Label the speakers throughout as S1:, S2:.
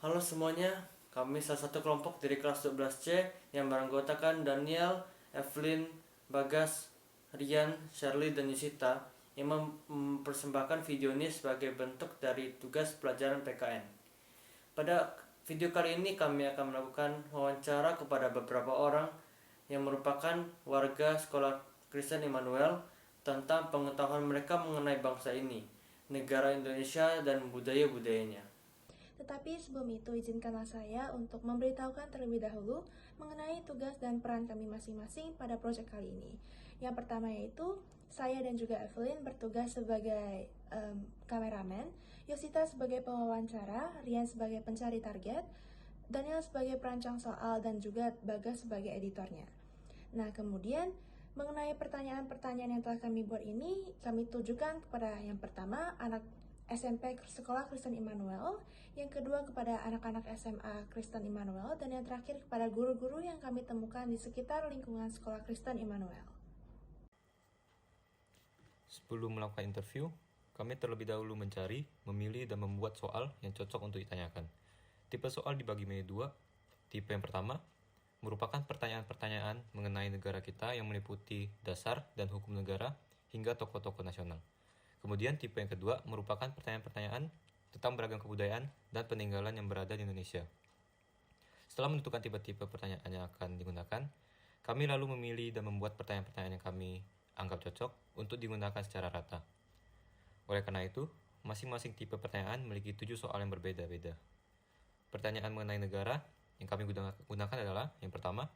S1: Halo semuanya, kami salah satu kelompok dari kelas 12C yang beranggotakan Daniel, Evelyn, Bagas, Rian, Shirley, dan Yusita yang mempersembahkan video ini sebagai bentuk dari tugas pelajaran PKN. Pada video kali ini kami akan melakukan wawancara kepada beberapa orang yang merupakan warga sekolah Kristen Immanuel tentang pengetahuan mereka mengenai bangsa ini, negara Indonesia, dan budaya-budayanya.
S2: Tetapi sebelum itu, izinkanlah saya untuk memberitahukan terlebih dahulu mengenai tugas dan peran kami masing-masing pada proyek kali ini. Yang pertama yaitu, saya dan juga Evelyn bertugas sebagai kameramen, Yosita sebagai pewawancara, Rian sebagai pencari target, Daniel sebagai perancang soal, dan juga Bagas sebagai editornya. Nah, kemudian mengenai pertanyaan-pertanyaan yang telah kami buat ini, kami tujukan kepada yang pertama, anak SMP Sekolah Kristen Immanuel, yang kedua kepada anak-anak SMA Kristen Immanuel, dan yang terakhir kepada guru-guru yang kami temukan di sekitar lingkungan Sekolah Kristen Immanuel.
S3: Sebelum melakukan interview, kami terlebih dahulu mencari, memilih, dan membuat soal yang cocok untuk ditanyakan. Tipe soal dibagi menjadi dua. Tipe yang pertama merupakan pertanyaan-pertanyaan mengenai negara kita yang meliputi dasar dan hukum negara hingga tokoh-tokoh nasional. Kemudian tipe yang kedua merupakan pertanyaan-pertanyaan tentang beragam kebudayaan dan peninggalan yang berada di Indonesia. Setelah menentukan tipe-tipe pertanyaan yang akan digunakan, kami lalu memilih dan membuat pertanyaan-pertanyaan yang kami anggap cocok untuk digunakan secara rata. Oleh karena itu, masing-masing tipe pertanyaan memiliki 7 soal yang berbeda-beda. Pertanyaan mengenai negara yang kami gunakan adalah yang pertama,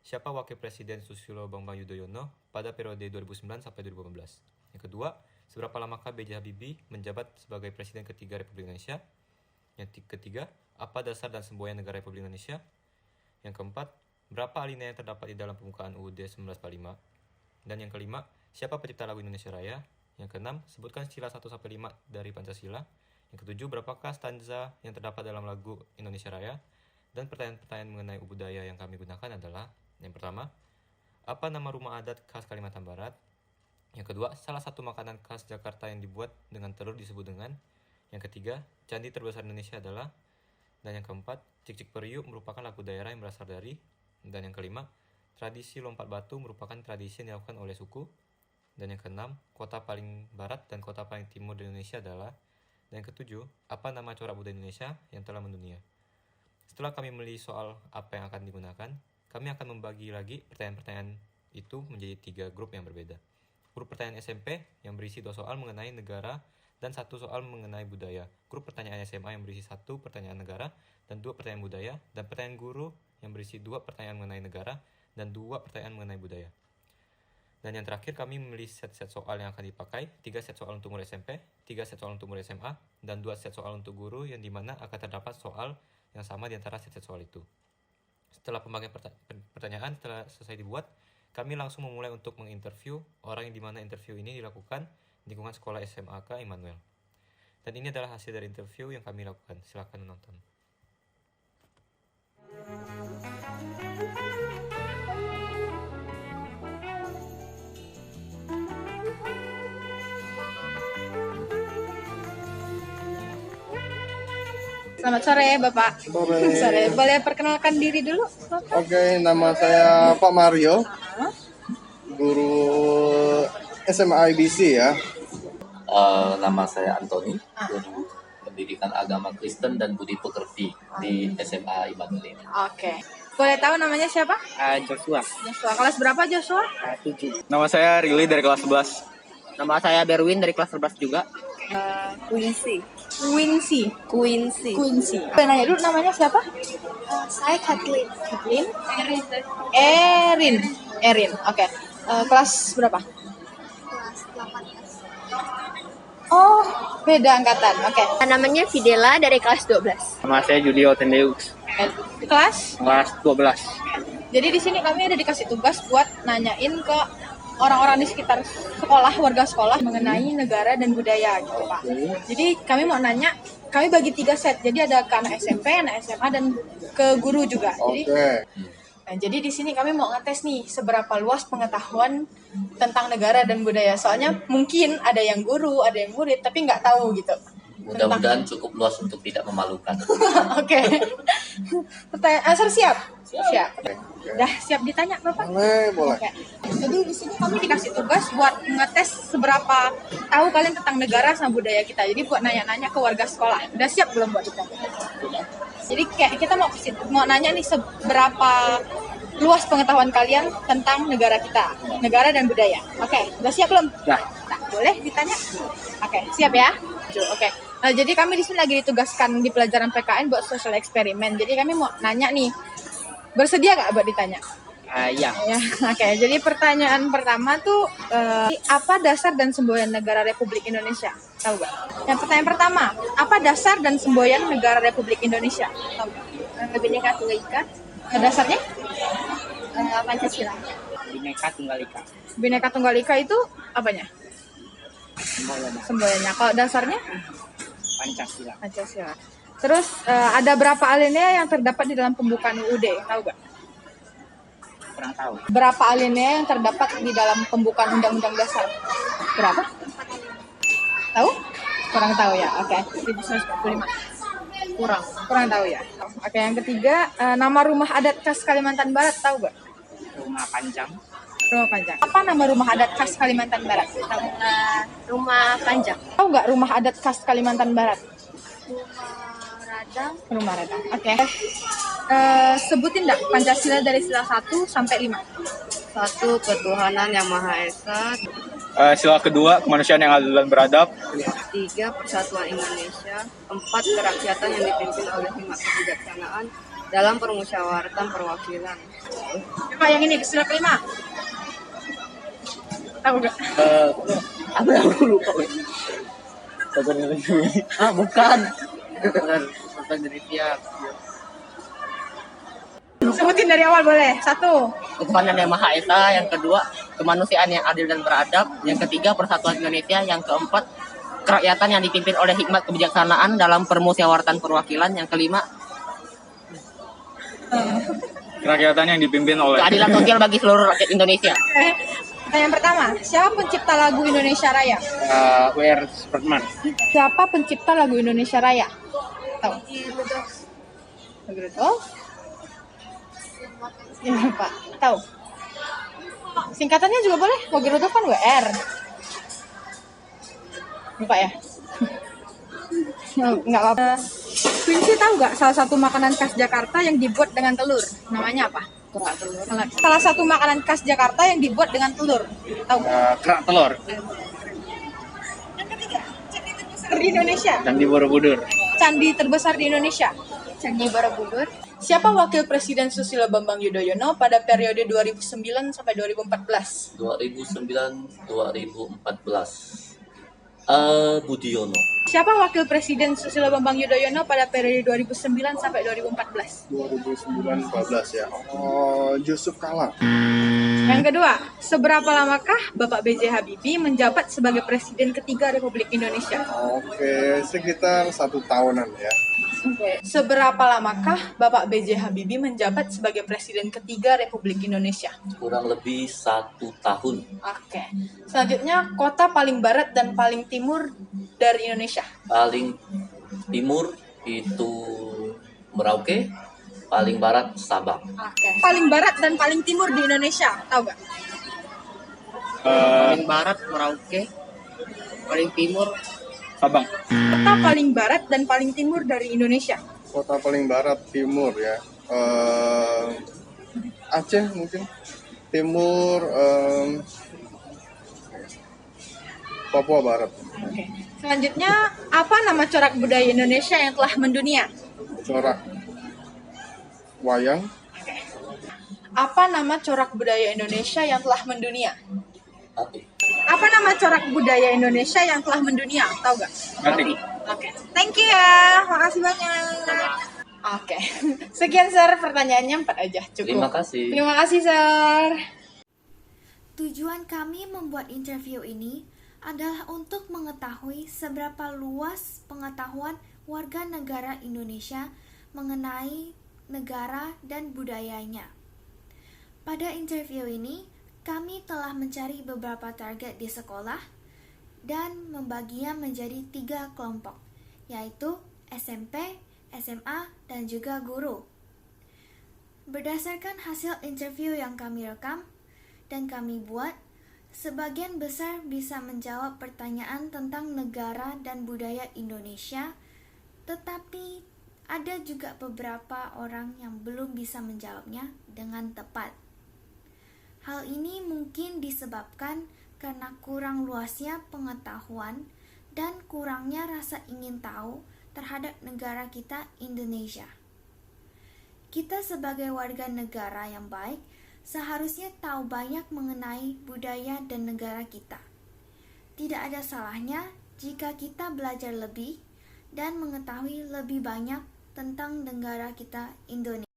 S3: siapa Wakil Presiden Susilo Bambang Yudhoyono pada periode 2009 sampai 2015? Yang kedua, seberapa lamakah B.J. Habibie menjabat sebagai Presiden ketiga Republik Indonesia? Yang ketiga, apa dasar dan semboyan negara Republik Indonesia? Yang keempat, berapa alinea yang terdapat di dalam pembukaan UUD 1945? Dan yang kelima, siapa pencipta lagu Indonesia Raya? Yang keenam, sebutkan sila 1-5 dari Pancasila. Yang ketujuh, berapakah stanza yang terdapat dalam lagu Indonesia Raya? Dan pertanyaan-pertanyaan mengenai budaya yang kami gunakan adalah, yang pertama, apa nama rumah adat khas Kalimantan Barat? Yang kedua, salah satu makanan khas Jakarta yang dibuat dengan telur disebut dengan. Yang ketiga, candi terbesar Indonesia adalah. Dan yang keempat, Cik-Cik Periuk merupakan lagu daerah yang berasal dari. Dan yang kelima, tradisi lompat batu merupakan tradisi yang dilakukan oleh suku. Dan yang keenam, kota paling barat dan kota paling timur di Indonesia adalah. Dan yang ketujuh, apa nama corak budaya Indonesia yang telah mendunia. Setelah kami memilih soal apa yang akan digunakan, kami akan membagi lagi pertanyaan-pertanyaan itu menjadi 3 grup yang berbeda. Grup pertanyaan SMP yang berisi 2 soal mengenai negara dan 1 soal mengenai budaya. Grup pertanyaan SMA yang berisi 1 pertanyaan negara dan 2 pertanyaan budaya. Dan pertanyaan guru yang berisi 2 pertanyaan mengenai negara dan 2 pertanyaan mengenai budaya. Dan yang terakhir kami memilih set-set soal yang akan dipakai, 3 set soal untuk murid SMP, 3 set soal untuk murid SMA, dan 2 set soal untuk guru yang dimana akan terdapat soal yang sama di antara set-set soal itu. Setelah pembagian pertanyaan telah selesai dibuat, kami langsung memulai untuk menginterview orang yang dimana interview ini dilakukan di lingkungan sekolah SMAK Immanuel. Dan ini adalah hasil dari interview yang kami lakukan. Silakan menonton.
S4: Selamat sore Bapak. Sore. Boleh perkenalkan diri dulu Bapak?
S5: Oke, nama saya Pak Mario, guru SMA IBC ya.
S6: Nama saya Antoni, guru pendidikan agama Kristen dan budi pekerti di SMA Immanuel ini.
S4: Oke. Boleh tahu namanya siapa?
S7: Joshua.
S4: Joshua. Kelas berapa Joshua?
S7: 7. Nama saya Rili dari kelas 11.
S8: Nama saya Berwin dari kelas 11 juga.
S4: Quincy. Boleh nanya dulu namanya siapa?
S2: Saya Kathleen.
S4: Kathleen. Erin. Oke. Kelas berapa?
S2: Kelas 18.
S4: Oh, beda angkatan. Oke.
S2: Namanya Fidela dari kelas 12.
S7: Nama saya Judio Tendeux,
S4: Kelas?
S7: kelas 12.
S4: Jadi di sini kami ada dikasih tugas buat nanyain ke orang-orang di sekitar sekolah, warga sekolah mengenai negara dan budaya gitu Pak. Jadi kami mau nanya, kami bagi 3 set. Jadi ada ke anak SMP, anak SMA, dan ke guru juga. Jadi, jadi di sini kami mau ngetes nih seberapa luas pengetahuan tentang negara dan budaya. Soalnya mungkin ada yang guru, ada yang murid, tapi nggak tahu gitu.
S6: Mudah-mudahan cukup luas untuk tidak memalukan.
S4: Oke. Pertanyaan answer siap? Siap. Udah siap ditanya, Bapak?
S5: Boleh.
S4: Oke. Jadi di sini kami dikasih tugas buat ngetes seberapa tahu kalian tentang negara sama budaya kita. Jadi buat nanya-nanya ke warga sekolah. Udah siap belum buat ditanya? Jadi kayak kita mau nanya nih seberapa luas pengetahuan kalian tentang negara kita, negara dan budaya. Oke, udah siap belum?
S7: Dah.
S4: Nah, boleh ditanya? Oke, siap ya? Oke. Nah, jadi kami di sini lagi ditugaskan di pelajaran PKN buat social eksperimen. Jadi kami mau nanya nih, bersedia nggak buat ditanya?
S7: Iya.
S4: Ya, oke. Jadi pertanyaan pertama tuh apa dasar dan semboyan negara Republik Indonesia? Tahu nggak? Yang pertanyaan pertama, apa dasar dan semboyan negara Republik Indonesia? Tahu nggak?
S8: Bhinneka Tunggal Ika.
S4: Dasarnya?
S8: Pancasila.
S7: Bhinneka Tunggal Ika.
S4: Bhinneka Tunggal Ika itu apanya? Semboyannya. Kalau dasarnya?
S7: Pancasila.
S4: Pancasila. Terus ada berapa alinea yang terdapat di dalam pembukaan UUD? Tahu nggak?
S7: Kurang tahu.
S4: Berapa alinea yang terdapat di dalam pembukaan Undang-Undang Dasar? Berapa? Tahu? Kurang tahu ya. Oke. 1945. Kurang tahu ya. Oke, yang ketiga, nama rumah adat khas Kalimantan Barat tahu nggak?
S7: Rumah Panjang.
S4: Rumah Panjang. Apa nama rumah adat khas Kalimantan Barat? Tahu?
S8: Rumah Panjang.
S4: Tahu nggak rumah adat khas Kalimantan Barat?
S8: Radang.
S4: Rumah Radang. Oke. Sebutin nggak Pancasila dari sila 1 sampai 5?
S8: 1. Ketuhanan Yang Maha Esa.
S7: Sila kedua, kemanusiaan yang adil dan beradab.
S8: 3. Persatuan Indonesia. 4. Kerakyatan yang dipimpin oleh hikmat kebijaksanaan dalam permusyawaratan perwakilan.
S4: Coba yang ini, sila kelima. Tahu nggak?
S8: Apa yang aku lupa? Bukan. Persatuan Indonesia.
S4: Sebutin dari awal boleh. 1.
S8: Ketuhanan Yang Maha Esa. Yang kedua, kemanusiaan yang adil dan beradab. Yang ketiga, persatuan Indonesia. Yang keempat, kerakyatan yang dipimpin oleh hikmat kebijaksanaan dalam permusyawaratan perwakilan. Yang kelima,
S7: Kerakyatan yang dipimpin oleh
S8: keadilan sosial bagi seluruh rakyat Indonesia.
S4: Pertanyaan pertama, siapa pencipta lagu Indonesia Raya?
S7: W.R. Supratman.
S4: Siapa pencipta lagu Indonesia Raya? Tahu? Rudolf? Ya, Pak. Tahu? Singkatannya juga boleh. Wage Rudolf kan WR. Lupa ya? Nggak apa-apa. Quincy tahu nggak salah satu makanan khas Jakarta yang dibuat dengan telur? Namanya apa?
S8: Kerak telur.
S4: Salah satu makanan khas Jakarta yang dibuat dengan telur. Tahu nggak?
S7: Kerak telur.
S4: Yang ketiga, candi terbesar di Indonesia.
S7: Candi Borobudur.
S4: Candi terbesar di Indonesia.
S8: Candi Borobudur.
S4: Siapa wakil Presiden Susilo Bambang Yudhoyono pada periode 2009 sampai 2014?
S6: 2009-2014. Budiono.
S4: Siapa wakil Presiden Susilo Bambang Yudhoyono pada periode 2009 sampai 2014?
S5: 2009-14 ya. Yusuf Kala.
S4: Yang kedua, seberapa lamakah Bapak B.J. Habibie menjabat sebagai Presiden ketiga Republik Indonesia?
S5: Oke, sekitar 1 tahunan ya.
S4: Seberapa lamakah Bapak B.J. Habibie menjabat sebagai Presiden ketiga Republik Indonesia?
S6: Kurang lebih 1 tahun.
S4: Oke. Selanjutnya, kota paling barat dan paling timur dari Indonesia.
S6: Paling timur itu Merauke, paling barat Sabang.
S4: Oke. Paling barat dan paling timur di Indonesia, tahu gak?
S8: Paling barat Merauke. Paling timur
S7: Sabang.
S4: Kota paling barat dan paling timur dari Indonesia.
S5: Kota paling barat timur ya. Aceh mungkin. Timur Papua Barat.
S4: Oke. Selanjutnya, apa nama corak budaya Indonesia yang telah mendunia?
S5: Corak wayang.
S4: Apa nama corak budaya Indonesia yang telah mendunia?
S6: Tapi
S4: Apa nama corak budaya Indonesia yang telah mendunia? Tahu gak?
S7: Batik.
S4: Oke. Thank you ya. Makasih banyak. Oke. Sekian, Sir. Pertanyaannya 4 aja. Cukup.
S6: terima kasih.
S4: Terima kasih, Sir.
S9: Tujuan kami membuat interview ini adalah untuk mengetahui seberapa luas pengetahuan warga negara Indonesia mengenai negara dan budayanya. Pada interview ini, kami telah mencari beberapa target di sekolah dan membaginya menjadi 3 kelompok. yaitu SMP, SMA, dan juga guru. Berdasarkan hasil interview yang kami rekam dan kami buat, sebagian besar bisa menjawab pertanyaan tentang negara dan budaya Indonesia, tetapi ada juga beberapa orang yang belum bisa menjawabnya dengan tepat. Hal ini mungkin disebabkan karena kurang luasnya pengetahuan dan kurangnya rasa ingin tahu terhadap negara kita, Indonesia. Kita sebagai warga negara yang baik seharusnya tahu banyak mengenai budaya dan negara kita. Tidak ada salahnya jika kita belajar lebih dan mengetahui lebih banyak tentang negara kita, Indonesia.